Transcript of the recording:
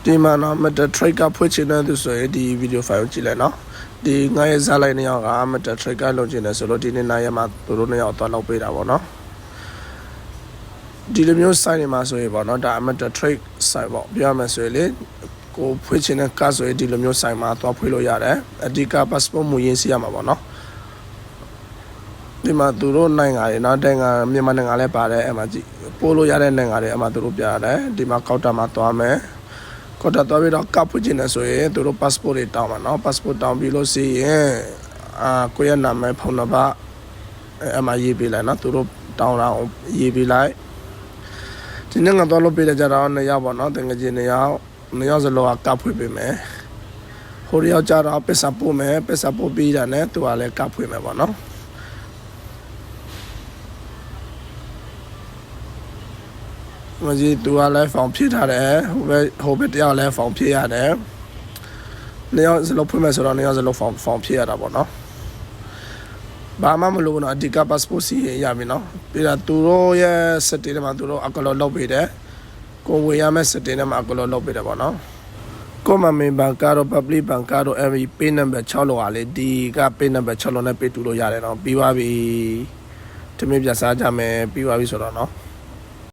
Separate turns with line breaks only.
ဒီမှာနော်မတ trade ကဖွင့်ချင်တဲ့သူဆိုရင်ဒီ video file ကိုကြည့်လိုက်နော်ဒီငါရဲ့ဇာတ်လိုက်နှစ်ယောက်ကမတ trade ကလုပ်ချင်တယ်ဆိုလို့ဒီနေ့နိုင်ရမှာသူတို့နှစ်ယောက်တော့လောက်ပေးတာပေါ့နော်ဒီလိုမျိုး site တွေမှာဆိုရင်ပေါ့နော်ဒါမတ trade site ပေါ့ပြောရမယ်ဆိုရင်လေကိုဖွင့်ချင်တဲ့ကဆိုရင်ဒီလိုမျိုး site မှာသွားဖွင့်လို့ရတယ်အဓိက passport မူရင်းစီရမှာပေါ့နော်ဒီမှာသူတို့နိုင်ငံတွေနော်နိုင်ငံမြန်မာနိုင်ငံလည်းပါတယ်အဲ့မှာကြည့်ပို့လို့ရတဲ့နိုင်ငံတွေအဲ့မှာသူတို့ပြရတယ်ဒီမှာကောက်တာမှာသွားမယ်ကောက်တာသွားပြီးတော့ကပ်ဖွင့်ချင်တယ်ဆိုရင်သူတို့ passport တွေတောင်းမှာနော် passport တောင်းပြီးလို့ရှိရင်ကိုယ့်ရဲ့နာမည်ဖုန်းနံပါတ်အဲ့မှာရေးပေးလိုက်နော်သူတို့တောင်းတာရေးပေးလိုက်ဒီနေ့ကတော့လုပ်ပေးတဲ့ကြတော့2ယောက်ပေါ့နော်တကယ်ချင်း2ယောက်စလုံးကပ်ဖွင့်ပေးမယ်ဟိုယောက်ကြတော့ပစ္စပို့မယ်ပစ္စပို့ပြီးတာနဲ့သူကလည်းကပ်ဖွင့်မယ်ပေါ့နော်မကြီးသူကလည်းဖောင်ဖြည့်ထားတယ်ဟိုဘက်တယောက်လည်းဖောင်ဖြည့်ရတယ်နှစ်ယောက်စလုံးဖွင့်မယ်ဆိုတော့နှစ်ယောက်စလုံးဖောင်ဖြည့်ရတာပေါ့နော်ဘာမှမလို့နော်အဓိက passport စီရပြီနော်ပြီးတော့သူတို့ရဲ့ setting ထဲမှာသူတို့အကလောလုပ်ပေးတယ်ကိုဝေရမယ့် setting ထဲမှာအကလောလုပ်ပေးတယ်ပေါ့နော်ကိုမမေဘန်ကတော့ public ဘန်ကတော့ every pay number 6လောက်ဟာလေဒီက pay number 6လောက်နဲ့ပေးတူလို့ရတယ်နော်ပြီးသွားပြီတမင်ပြစားကြမယ်ပြီးသွားပြီဆိုတော့နော်